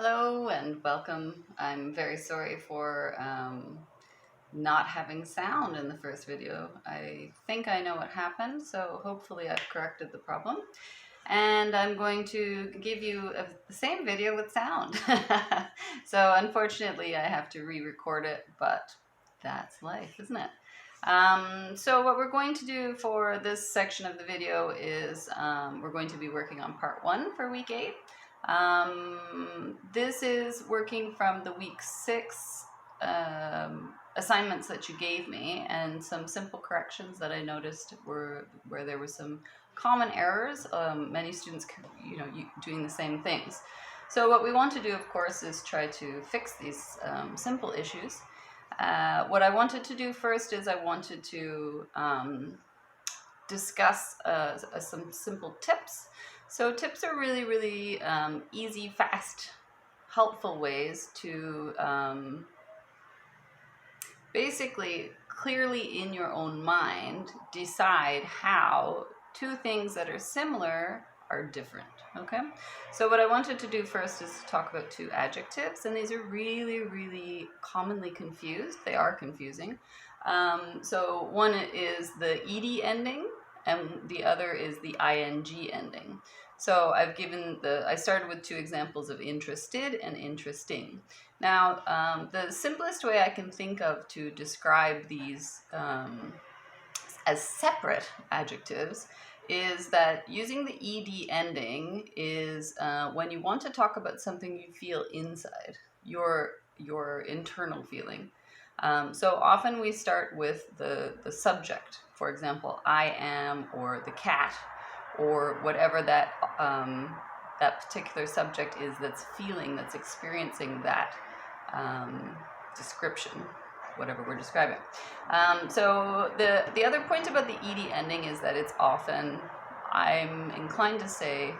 Hello and welcome. I'm very sorry for not having sound in the first video. I think I know what happened, so hopefully I've corrected the problem. And I'm going to give you the same video with sound. So unfortunately I have to re-record it, but that's life, isn't it? So what we're going to do for this section of the video is we're going to be working on part 1 for week 8. This is working from the week 6 assignments that you gave me, and some simple corrections that I noticed were where there was some common errors. Many students, doing the same things. So what we want to do, of course, is try to fix these simple issues. What I wanted to do first is I wanted to discuss some simple tips. So tips are really easy, fast, helpful ways to basically clearly in your own mind decide how two things that are similar are different. Okay, so what I wanted to do first is talk about two adjectives, and these are really commonly confused. They are confusing. So one is the ed ending and the other is the ing ending. So I started with two examples of interested and interesting. Now, the simplest way I can think of to describe these as separate adjectives is that using the ed ending is when you want to talk about something you feel inside, your internal feeling. So often we start with the subject. For example, I am, or the cat, or whatever that particular subject is that's feeling, that's experiencing that description, whatever we're describing. So the other point about the ed ending is that it's often, I'm inclined to say,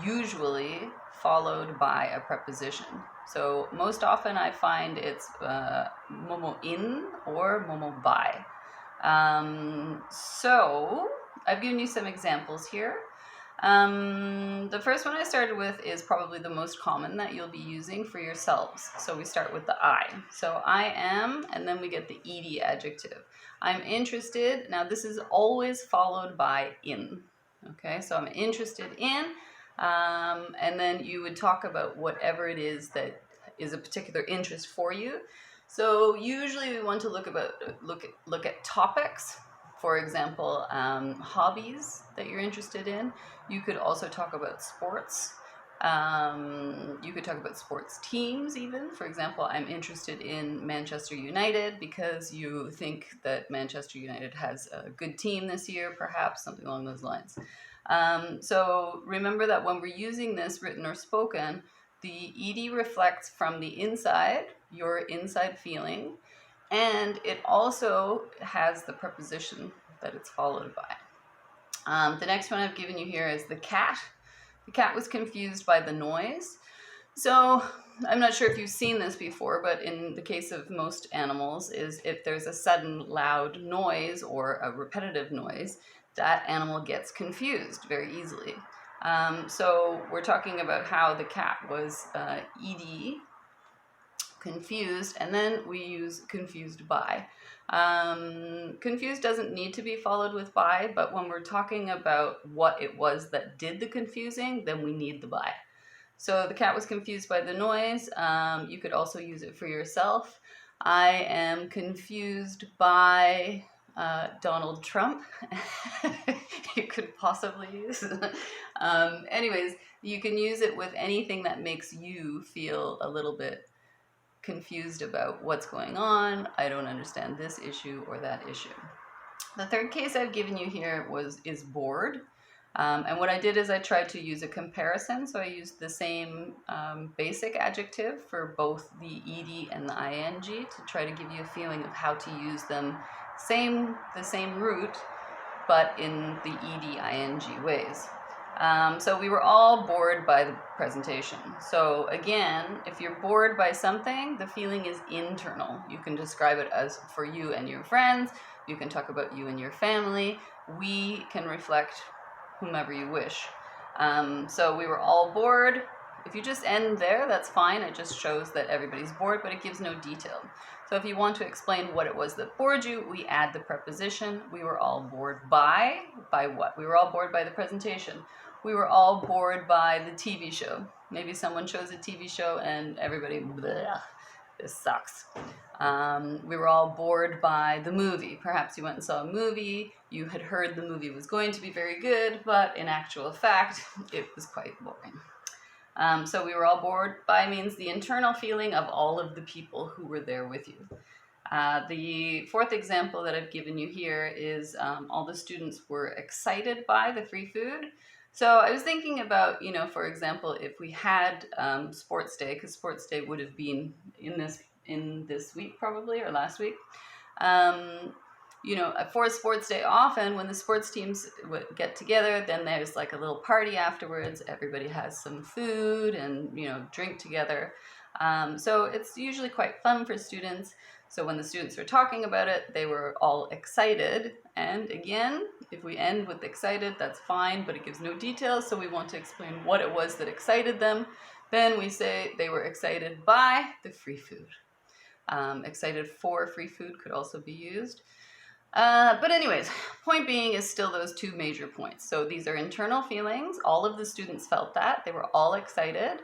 usually followed by a preposition. So most often I find it's momo in or momo by. So I've given you some examples here. The first one I started with is probably the most common that you'll be using for yourselves. So we start with the I. So I am, and then we get the ed adjective. I'm interested. Now this is always followed by in. Okay, so I'm interested in, and then you would talk about whatever it is that is a particular interest for you. So usually we want to look at topics. For example, hobbies that you're interested in. You could also talk about sports. You could talk about sports teams even. For example, I'm interested in Manchester United because you think that Manchester United has a good team this year, perhaps, something along those lines. So remember that when we're using this written or spoken, the ed reflects from the inside, your inside feeling, and it also has the preposition that it's followed by. The next one I've given you here is the cat. The cat was confused by the noise. So I'm not sure if you've seen this before, but in the case of most animals, is if there's a sudden loud noise or a repetitive noise, that animal gets confused very easily. So we're talking about how the cat was ed, confused, and then we use confused by. Confused doesn't need to be followed with by, but when we're talking about what it was that did the confusing, then we need the by. So the cat was confused by the noise. You could also use it for yourself. I am confused by Donald Trump. You could possibly use. Anyways, you can use it with anything that makes you feel a little bit confused about what's going on. I don't understand this issue or that issue. The third case I've given you here is bored. And what I did is I tried to use a comparison. So I used the same basic adjective for both the ed and the ing to try to give you a feeling of how to use them, the same root, but in the ed-ing ways. So we were all bored by the presentation. So again, if you're bored by something, the feeling is internal. You can describe it as for you and your friends. You can talk about you and your family. We can reflect whomever you wish. So we were all bored. If you just end there, that's fine. It just shows that everybody's bored, but it gives no detail. So if you want to explain what it was that bored you, we add the preposition. We were all bored by what? We were all bored by the presentation. We were all bored by the TV show. Maybe someone shows a TV show and everybody, bleh, this sucks. We were all bored by the movie. Perhaps you went and saw a movie, you had heard the movie was going to be very good, but in actual fact, it was quite boring. So we were all bored by means the internal feeling of all of the people who were there with you. The fourth example that I've given you here is all the students were excited by the free food. So I was thinking about, for example, if we had sports day, because sports day would have been in this week probably, or last week. For sports day, often when the sports teams get together, then there's like a little party afterwards. Everybody has some food and, drink together. So it's usually quite fun for students. So when the students were talking about it, they were all excited. And again, if we end with excited, that's fine, but it gives no details. So we want to explain what it was that excited them. Then we say they were excited by the free food. Excited for free food could also be used. But anyways, point being is still those two major points. So these are internal feelings. All of the students felt that. They were all excited.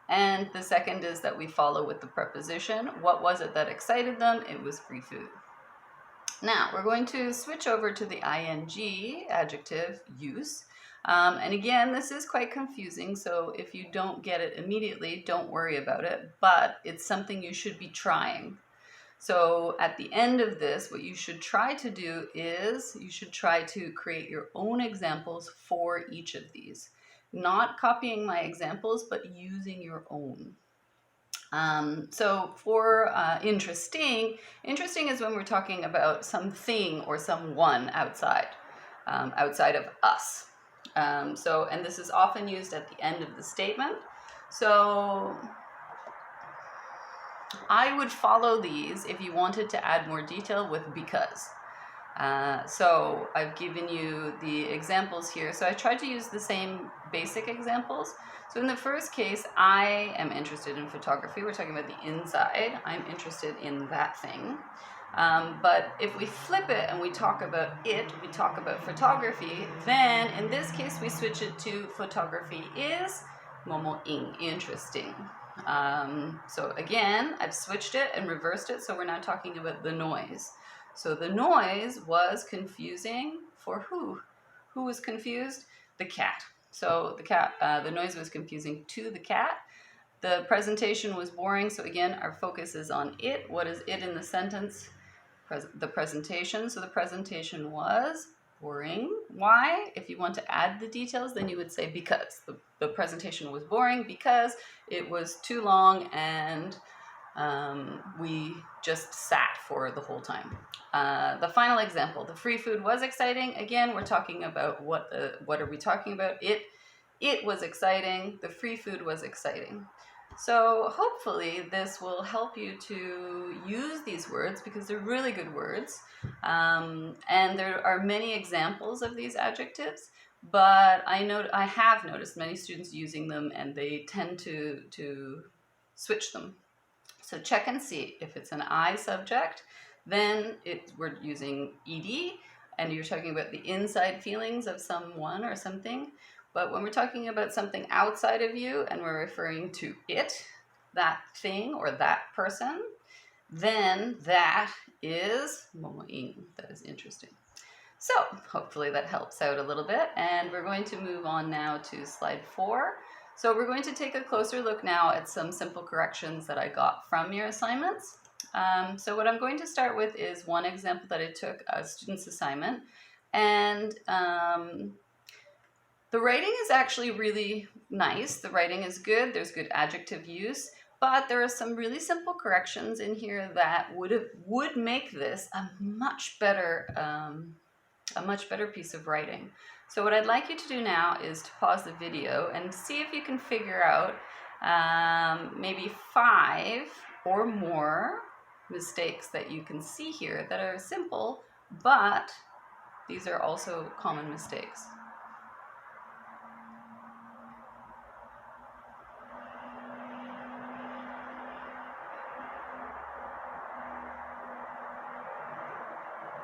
And the second is that we follow with the preposition. What was it that excited them? It was free food. Now, we're going to switch over to the ing, adjective use. And again, this is quite confusing, so if you don't get it immediately, don't worry about it, but it's something you should be trying. So at the end of this, what you should try to do is you should try to create your own examples for each of these. Not copying my examples, but using your own. So for interesting is when we're talking about something or someone outside of us. And this is often used at the end of the statement. So I would follow these if you wanted to add more detail with because. So I've given you the examples here. So I tried to use the same basic examples. So in the first case, I am interested in photography. We're talking about the inside. I'm interested in that thing. But if we flip it and we talk about it, we talk about photography, then in this case we switch it to photography is momoing, interesting. So again, I've switched it and reversed it, so we're now talking about the noise. So the noise was confusing for who? Who was confused? The cat. So the noise was confusing to the cat. The presentation was boring, so again, our focus is on it. What is it in the sentence? The presentation. So the presentation was boring. Why? If you want to add the details, then you would say because. The presentation was boring because it was too long and we just sat for the whole time. The final example, the free food was exciting. Again, we're talking about what are we talking about? It was exciting. The free food was exciting. So hopefully this will help you to use these words because they're really good words. And there are many examples of these adjectives, but I have noticed many students using them and they tend to switch them. So check and see. If it's an I subject, then we're using ed, and you're talking about the inside feelings of someone or something. But when we're talking about something outside of you and we're referring to it, that thing or that person, then that is momoing. That is interesting. So hopefully that helps out a little bit. And we're going to move on now to slide 4. So we're going to take a closer look now at some simple corrections that I got from your assignments. So what I'm going to start with is one example that I took, a student's assignment. And the writing is actually really nice. The writing is good. There's good adjective use. But there are some really simple corrections in here that would make this a much better piece of writing. So what I'd like you to do now is to pause the video and see if you can figure out maybe 5 or more mistakes that you can see here that are simple, but these are also common mistakes.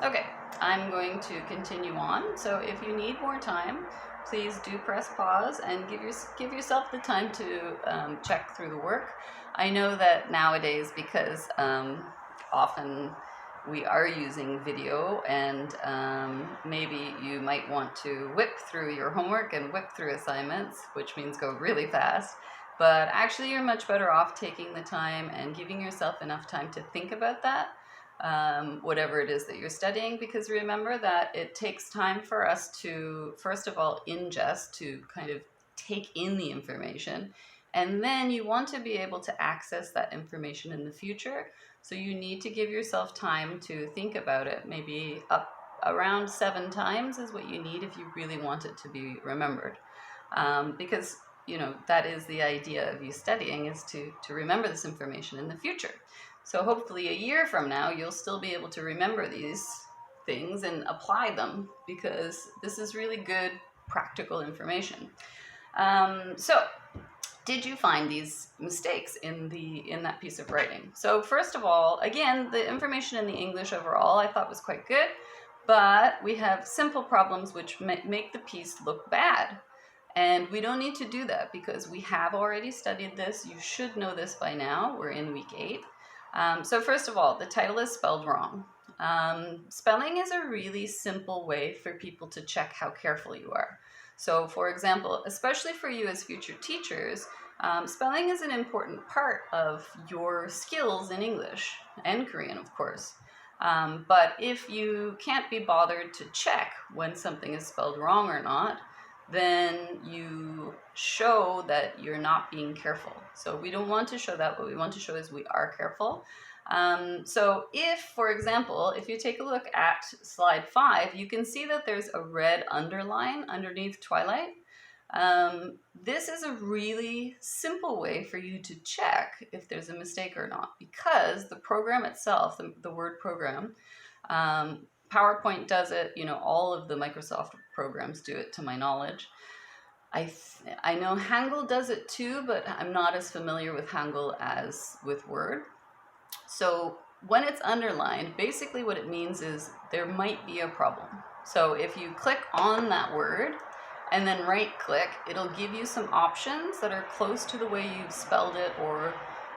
Okay, I'm going to continue on. So if you need more time, please do press pause and give yourself the time to check through the work. I know that nowadays, because often we are using video, and maybe you might want to whip through your homework and whip through assignments, which means go really fast. But actually, you're much better off taking the time and giving yourself enough time to think about that, whatever it is that you're studying, because remember that it takes time for us to, first of all, ingest, to kind of take in the information, and then you want to be able to access that information in the future. So you need to give yourself time to think about it. Maybe up around 7 times is what you need if you really want it to be remembered, because that is the idea of you studying, is to remember this information in the future. So hopefully a year from now, you'll still be able to remember these things and apply them, because this is really good practical information. So did you find these mistakes in that piece of writing? So first of all, again, the information in the English overall I thought was quite good, but we have simple problems which make the piece look bad. And we don't need to do that, because we have already studied this. You should know this by now. We're in week 8. So first of all, the title is spelled wrong. Spelling is a really simple way for people to check how careful you are. So for example, especially for you as future teachers, spelling is an important part of your skills in English and Korean, of course. But if you can't be bothered to check when something is spelled wrong or not, then you show that you're not being careful. So we don't want to show that. What we want to show is we are careful. So if, for example, if you take a look at slide 5, you can see that there's a red underline underneath Twilight. This is a really simple way for you to check if there's a mistake or not, because the program itself, the word program, PowerPoint does it, all of the Microsoft programs do it, to my knowledge. I know Hangul does it too, but I'm not as familiar with Hangul as with Word. So when it's underlined, basically what it means is there might be a problem. So if you click on that word and then right click, it'll give you some options that are close to the way you've spelled it, or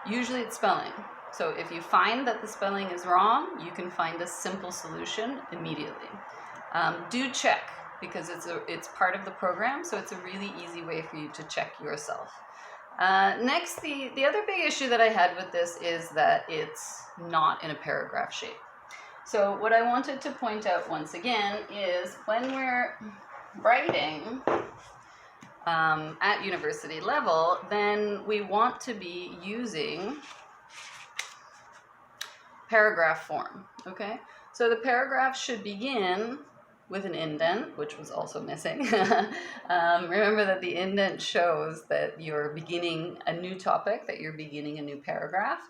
usually it's spelling. So if you find that the spelling is wrong, you can find a simple solution immediately. Do check, because it's part of the program, so it's a really easy way for you to check yourself. Next, the other big issue that I had with this is that it's not in a paragraph shape. So what I wanted to point out once again is, when we're writing at university level, then we want to be using paragraph form, okay? So the paragraph should begin with an indent, which was also missing. Remember that the indent shows that you're beginning a new topic, that you're beginning a new paragraph.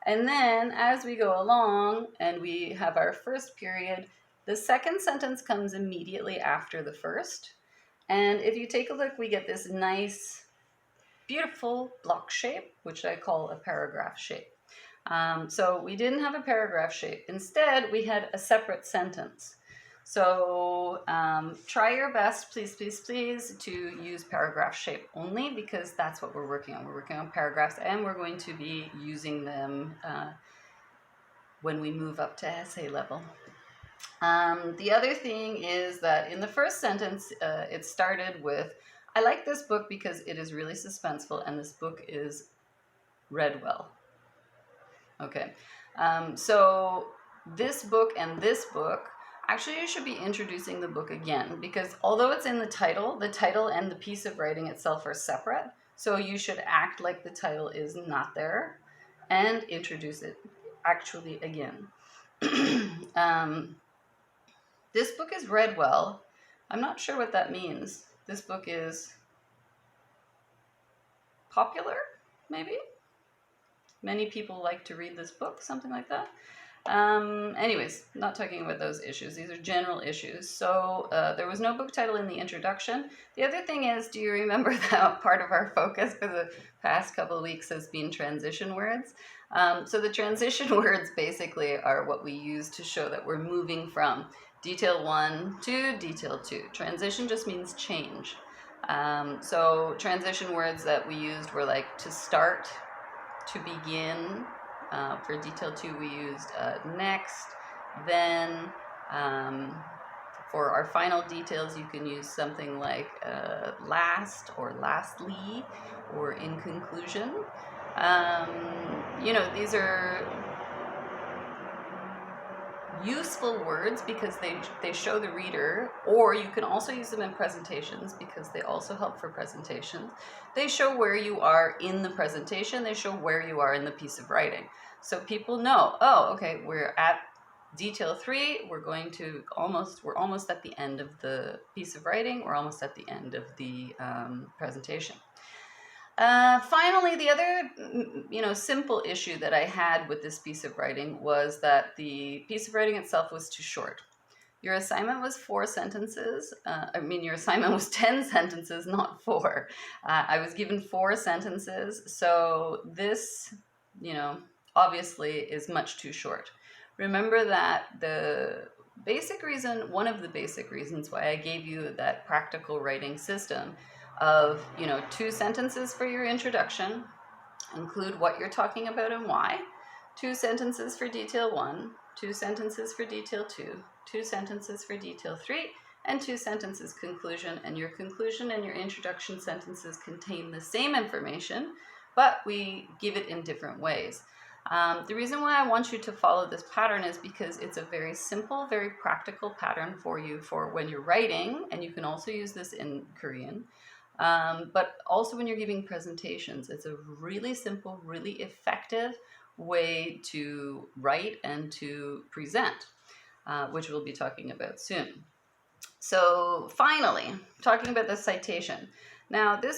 And then as we go along and we have our first period, the second sentence comes immediately after the first. And if you take a look, we get this nice, beautiful block shape, which I call a paragraph shape. So we didn't have a paragraph shape. Instead, we had a separate sentence. So try your best, please, please, please, to use paragraph shape only, because that's what we're working on. We're working on paragraphs, and we're going to be using them when we move up to essay level. The other thing is that in the first sentence, it started with, I like this book because it is really suspenseful, and this book is read well. Okay, so this book and this book, actually you should be introducing the book again, because although it's in the title and the piece of writing itself are separate, so you should act like the title is not there and introduce it actually again. This book is read well. I'm not sure what that means. This book is popular, maybe? Many people like to read this book, something like that. Anyways, not talking about those issues. These are general issues. So there was no book title in the introduction. The other thing is, do you remember that part of our focus for the past couple of weeks has been transition words? So the transition words basically are what we use to show that we're moving from detail 1 to detail 2. Transition just means change. So transition words that we used were like to start, to begin. For detail 2, we used next, then. For our final details, you can use something like last or lastly or in conclusion. You know, these are useful words because they show the reader, or you can also use them in presentations because they also help for presentations. They show where you are in the presentation, they show where you are in the piece of writing. So people know, oh, okay, we're at detail 3, we're almost at the end of the piece of writing, we're almost at the end of the presentation. Finally, the other, simple issue that I had with this piece of writing was that the piece of writing itself was too short. Your assignment was 4 sentences. Your assignment was 10 sentences, not 4. I was given 4 sentences, so this, obviously is much too short. Remember that one of the basic reasons why I gave you that practical writing system of 2 sentences for your introduction, include what you're talking about and why, 2 sentences for detail 1, 2 sentences for detail 2, 2 sentences for detail 3, and 2 sentences conclusion. And your conclusion and your introduction sentences contain the same information, but we give it in different ways. The reason why I want you to follow this pattern is because it's a very simple, very practical pattern for you for when you're writing, and you can also use this in Korean. But also when you're giving presentations, it's a really simple, really effective way to write and to present, which we'll be talking about soon. So finally, talking about the citation. Now, there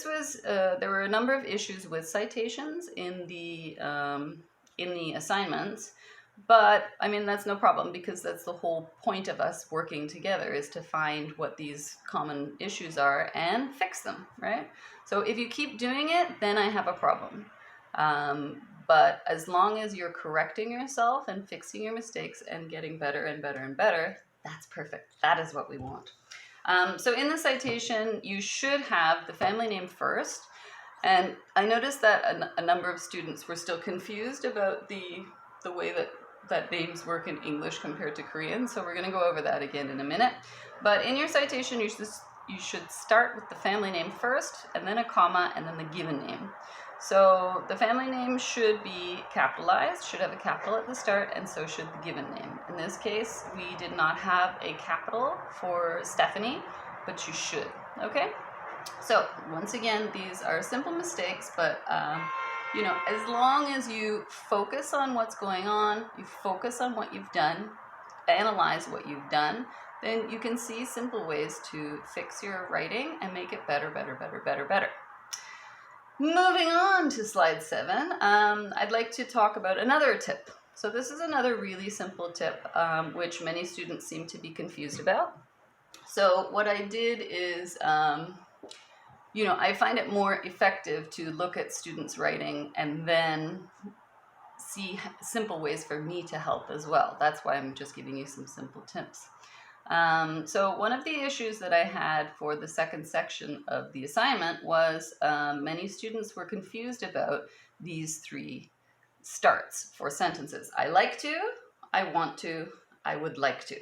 were a number of issues with citations in the assignments, but that's no problem because that's the whole point of us working together, is to find what these common issues are and fix them, right? So if you keep doing it, then I have a problem. But as long as you're correcting yourself and fixing your mistakes and getting better and better and better, that's perfect. That is what we want. So in the citation, you should have the family name first. And I noticed that a number of students were still confused about the way that names work in English compared to Korean. So we're going to go over that again in a minute. But in your citation, you should start with the family name first, and then a comma, and then the given name. So the family name should be capitalized, should have a capital at the start, and so should the given name. In this case, we did not have a capital for Stephanie, but you should, okay? So once again, these are simple mistakes, but as long as you focus on what's going on, you focus on what you've done, analyze what you've done, then you can see simple ways to fix your writing and make it better, better, better, better, better. Moving on to slide 7, I'd like to talk about another tip. So this is another really simple tip, which many students seem to be confused about. So what I did is, I find it more effective to look at students' writing and then see simple ways for me to help as well. That's why I'm just giving you some simple tips. So one of the issues that I had for the second section of the assignment was many students were confused about these 3 starts for sentences. I like to, I want to, I would like to.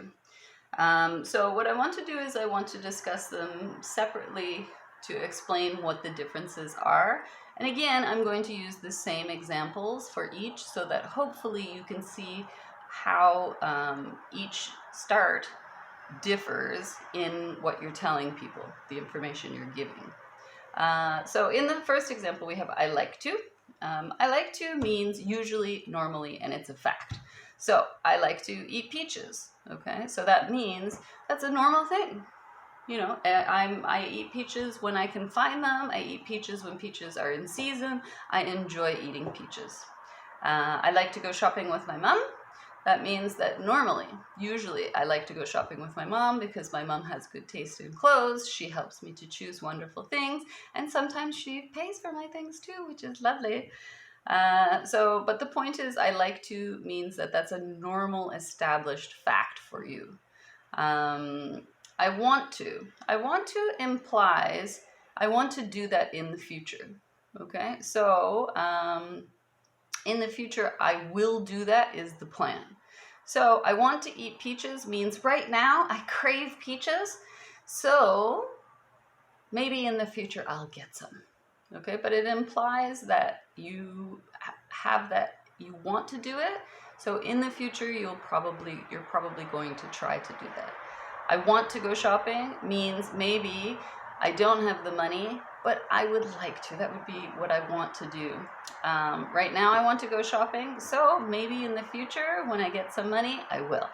So what I want to do is I want to discuss them separately to explain what the differences are. And again, I'm going to use the same examples for each so that hopefully you can see how each start differs in what you're telling people, the information you're giving. So in the first example, we have I like to. I like to means usually, normally, and it's a fact. So I like to eat peaches. Okay, so that means that's a normal thing. I eat peaches when I can find them. I eat peaches when peaches are in season. I enjoy eating peaches. I like to go shopping with my mom. That means that normally, usually, I like to go shopping with my mom because my mom has good taste in clothes. She helps me to choose wonderful things, and sometimes she pays for my things too, which is lovely. But the point is, I like to means that that's a normal, established fact for you. I want to implies I want to do that in the future. Okay, so in the future, I will do that is the plan. So I want to eat peaches means right now I crave peaches. So maybe in the future I'll get some. Okay, but it implies that you have that, you want to do it. So in the future, you're probably going to try to do that. I want to go shopping means maybe I don't have the money, but I would like to. That would be what I want to do. Right now I want to go shopping, so maybe in the future when I get some money, I will.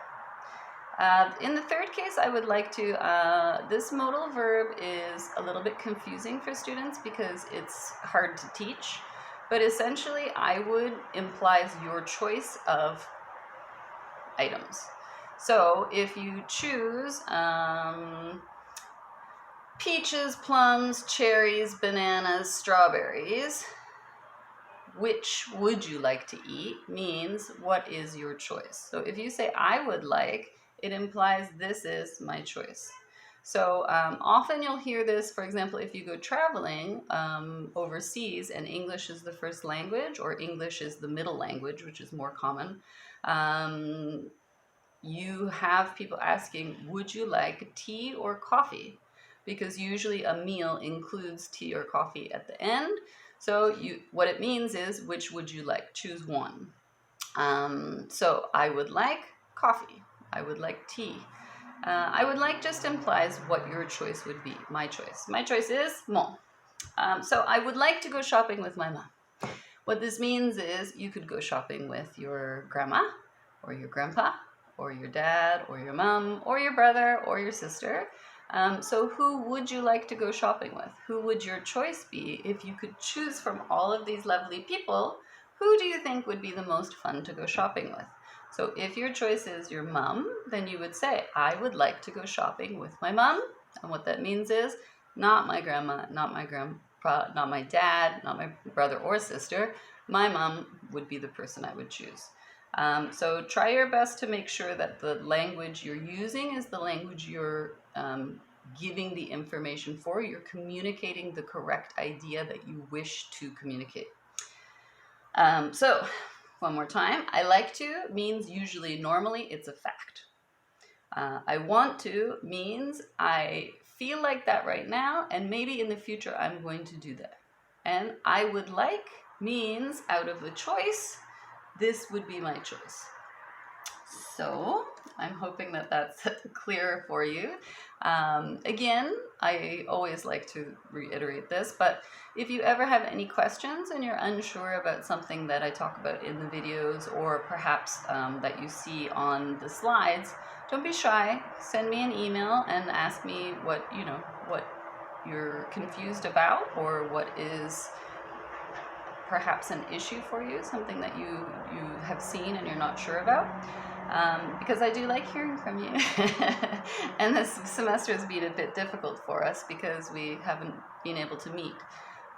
In the third case, I would like to, this modal verb is a little bit confusing for students because it's hard to teach, but essentially I would implies your choice of items. So if you choose peaches, plums, cherries, bananas, strawberries, which would you like to eat means what is your choice. So if you say I would like, it implies this is my choice. So often you'll hear this, for example, if you go traveling overseas and English is the first language or English is the middle language, which is more common, you have people asking, would you like tea or coffee? Because usually a meal includes tea or coffee at the end. So what it means is, which would you like? Choose one. So I would like coffee. I would like tea. I would like just implies what your choice would be. My choice. My choice is mon. So I would like to go shopping with my mom. What this means is you could go shopping with your grandma or your grandpa or your dad or your mom or your brother or your sister. So who would you like to go shopping with? Who would your choice be? If you could choose from all of these lovely people, who do you think would be the most fun to go shopping with? So if your choice is your mom, then you would say, I would like to go shopping with my mom. And what that means is not my grandma, not my grandpa, not my dad, not my brother or sister. My mom would be the person I would choose. So try your best to make sure that the language you're using is the language you're giving the information for. You're communicating the correct idea that you wish to communicate. So one more time, I like to means usually, normally it's a fact. I want to means I feel like that right now, and maybe in the future I'm going to do that. And I would like means out of the choice, this would be my choice. So I'm hoping that that's clear for you. Again, I always like to reiterate this, but if you ever have any questions and you're unsure about something that I talk about in the videos, or perhaps that you see on the slides, don't be shy. Send me an email and ask me what you're confused about, or what is perhaps an issue for you, something that you have seen and you're not sure about. Because I do like hearing from you. And this semester has been a bit difficult for us because we haven't been able to meet.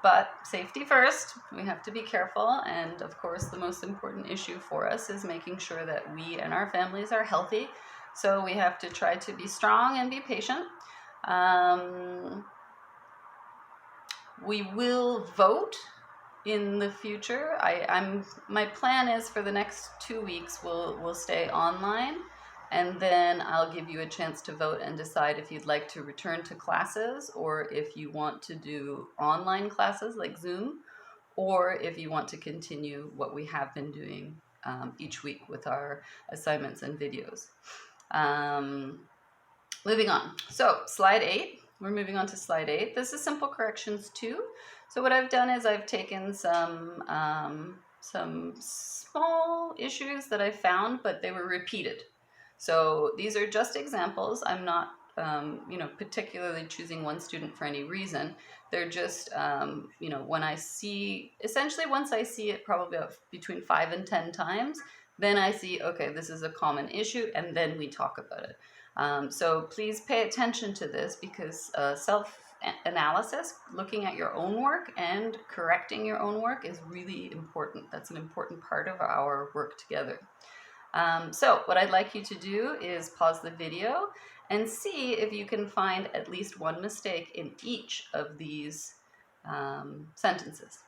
But safety first, we have to be careful. And of course, the most important issue for us is making sure that we and our families are healthy. So we have to try to be strong and be patient. We will vote in the future. My plan is for the next 2 weeks we'll stay online, and then I'll give you a chance to vote and decide if you'd like to return to classes, or if you want to do online classes like Zoom, or if you want to continue what we have been doing each week with our assignments and videos. Moving on. So slide 8. We're moving on to slide 8. This is simple corrections 2. So what I've done is I've taken some small issues that I found, but they were repeated. So these are just examples. I'm not particularly choosing one student for any reason. They're just, when I see, essentially once I see it probably between 5 and 10 times, then I see, okay, this is a common issue, and then we talk about it. So please pay attention to this, because self-analysis, looking at your own work and correcting your own work, is really important. That's an important part of our work together. So what I'd like you to do is pause the video and see if you can find at least one mistake in each of these sentences.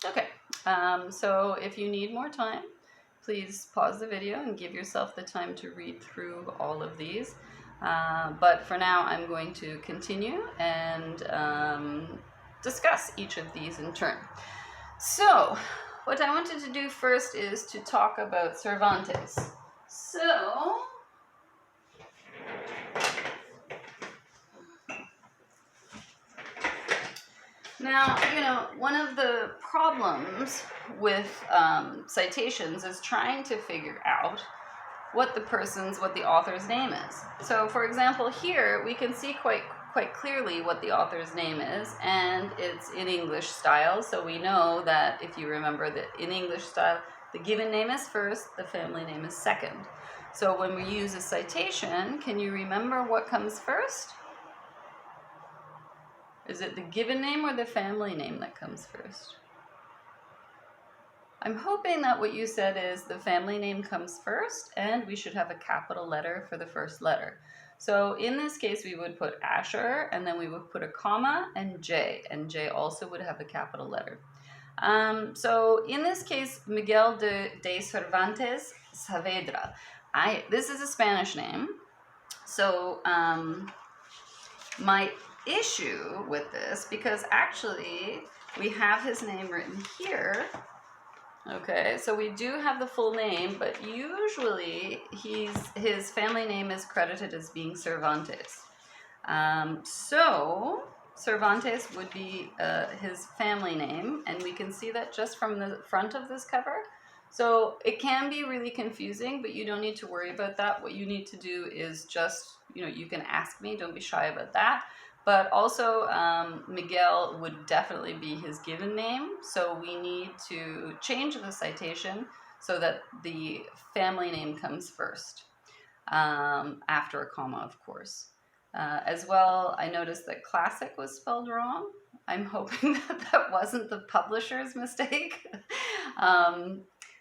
Okay, so if you need more time, please pause the video and give yourself the time to read through all of these. But for now, I'm going to continue and discuss each of these in turn. So, what I wanted to do first is to talk about Cervantes. So, now, you know, one of the problems with citations is trying to figure out what the author's name is. So, for example, here we can see quite clearly what the author's name is, and it's in English style. So we know that, if you remember, that in English style, the given name is first, the family name is second. So when we use a citation, can you remember what comes first? Is it the given name or the family name that comes first? I'm hoping that what you said is the family name comes first, and we should have a capital letter for the first letter. So in this case, we would put Asher, and then we would put a comma and J also would have a capital letter. So in this case, Miguel de Cervantes Saavedra. This is a Spanish name. So my issue with this, because actually we have his name written here. Okay, so we do have the full name, but usually his family name is credited as being Cervantes. So Cervantes would be his family name, and we can see that just from the front of this cover. So it can be really confusing, but you don't need to worry about that. What you need to do is just, you can ask me, don't be shy about that. But also, Miguel would definitely be his given name, so we need to change the citation so that the family name comes first, after a comma, of course. As well, I noticed that classic was spelled wrong. I'm hoping that wasn't the publisher's mistake.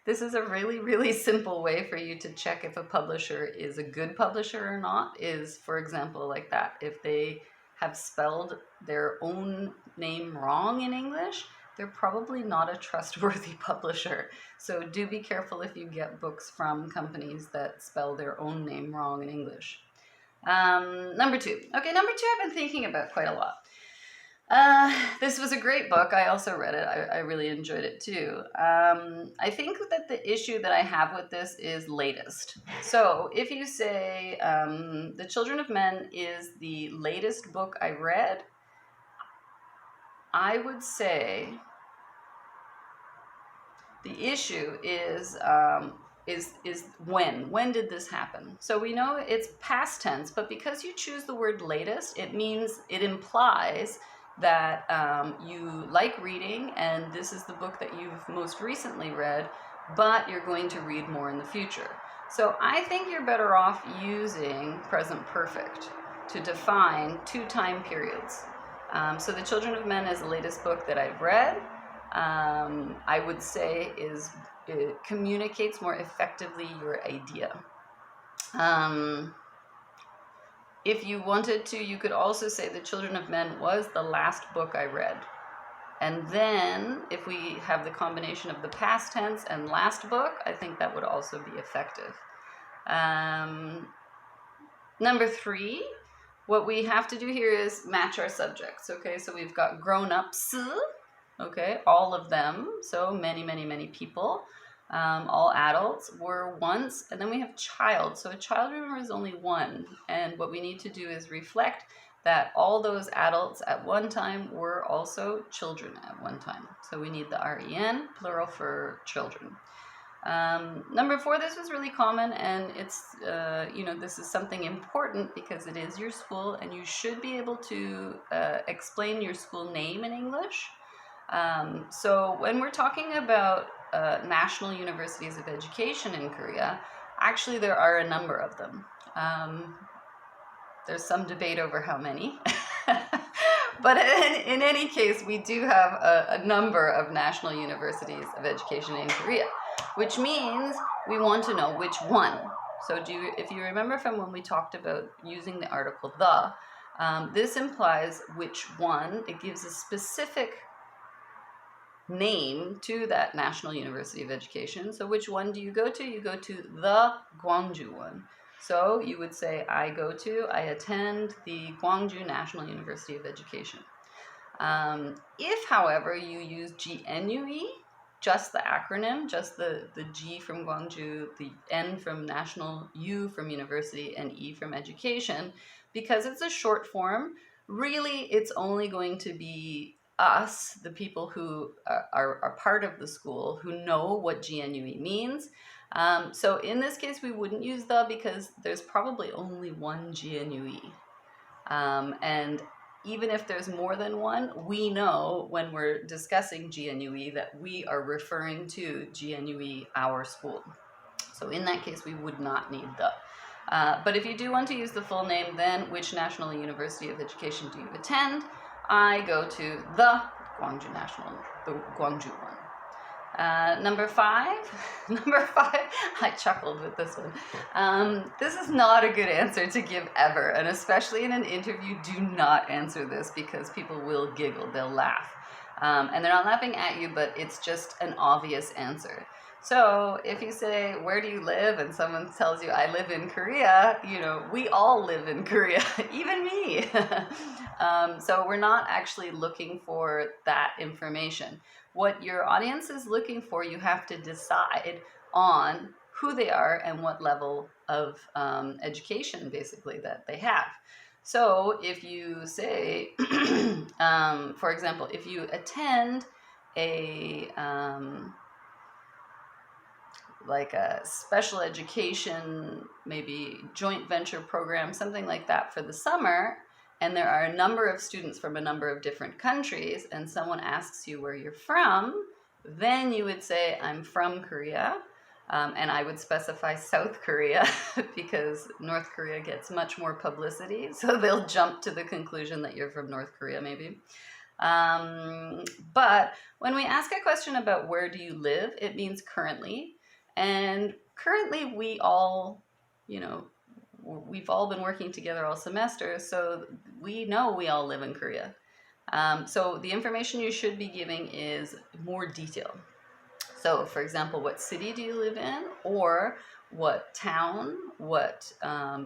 This is a really, really simple way for you to check if a publisher is a good publisher or not, is, for example, like that. If they have spelled their own name wrong in English, they're probably not a trustworthy publisher. So do be careful if you get books from companies that spell their own name wrong in English. Number two. Okay, number two I've been thinking about quite a lot. This was a great book. I also read it. I really enjoyed it too. I think that the issue that I have with this is latest. So if you say The Children of Men is the latest book I read, I would say the issue is when did this happen? So we know it's past tense, but because you choose the word latest, it implies that you like reading, and this is the book that you've most recently read, but you're going to read more in the future. So I think you're better off using present perfect to define two time periods. So The Children of Men is the latest book that I've read. I would say it communicates more effectively your idea. If you wanted to, you could also say The Children of Men was the last book I read. And then, if we have the combination of the past tense and last book, I think that would also be effective. Number three, what we have to do here is match our subjects. Okay, so we've got grown-ups, okay, all of them, so many, many, many people. All adults were once, and then we have child. So a child, remember, is only one. And what we need to do is reflect that all those adults at one time were also children at one time. So we need the REN, plural for children. Number 4, this was really common, and it's, this is something important because it is your school and you should be able to explain your school name in English. So when we're talking about national universities of education in Korea, actually there are a number of them. There's some debate over how many. But in any case, we do have a number of national universities of education in Korea, which means we want to know which one. So if you remember from when we talked about using the article the, this implies which one. It gives a specific name to that National University of Education. So which one do you go to? You go to the Gwangju one. So you would say, I attend the Gwangju National University of Education. If, however, you use GNUE, just the acronym, just the G from Gwangju, the N from National, U from University, and E from Education, because it's a short form, really it's only going to be us, the people who are part of the school, who know what GNUE means. So in this case, we wouldn't use the because there's probably only one GNUE. And even if there's more than one, we know when we're discussing GNUE that we are referring to GNUE, our school. So in that case, we would not need the. But if you do want to use the full name, then which National University of Education do you attend? I go to the Gwangju one. Number 5, I chuckled with this one. This is not a good answer to give ever, and especially in an interview, do not answer this because people will giggle, they'll laugh. And they're not laughing at you, but it's just an obvious answer. So if you say, where do you live? And someone tells you, I live in Korea, we all live in Korea, even me. So we're not actually looking for that information. What your audience is looking for, you have to decide on who they are and what level of education, basically, that they have. So if you say, for example, if you attend a like a special education, maybe joint venture program, something like that for the summer, and there are a number of students from a number of different countries, and someone asks you where you're from, then you would say, I'm from Korea, and I would specify South Korea because North Korea gets much more publicity, so they'll jump to the conclusion that you're from North Korea, maybe. But when we ask a question about where do you live, it means currently. And currently we all, we've all been working together all semester, so we know we all live in Korea. So the information you should be giving is more detailed. So for example, what city do you live in? Or what town, what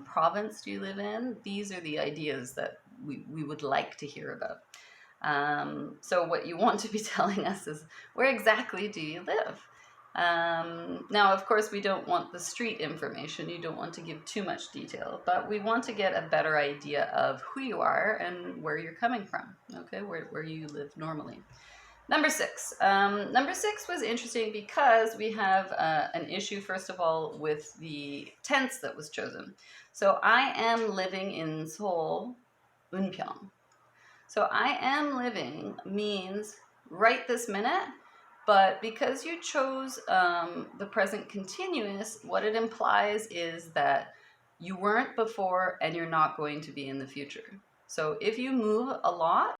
province do you live in? These are the ideas that we would like to hear about. So what you want to be telling us is, where exactly do you live? Now, of course, we don't want the street information. You don't want to give too much detail, but we want to get a better idea of who you are and where you're coming from, okay, where you live normally. Number 6. Number 6 was interesting because we have an issue, first of all, with the tense that was chosen. So I am living in Seoul, Eunpyeong. So I am living means right this minute, but because you chose the present continuous, what it implies is that you weren't before and you're not going to be in the future. So if you move a lot,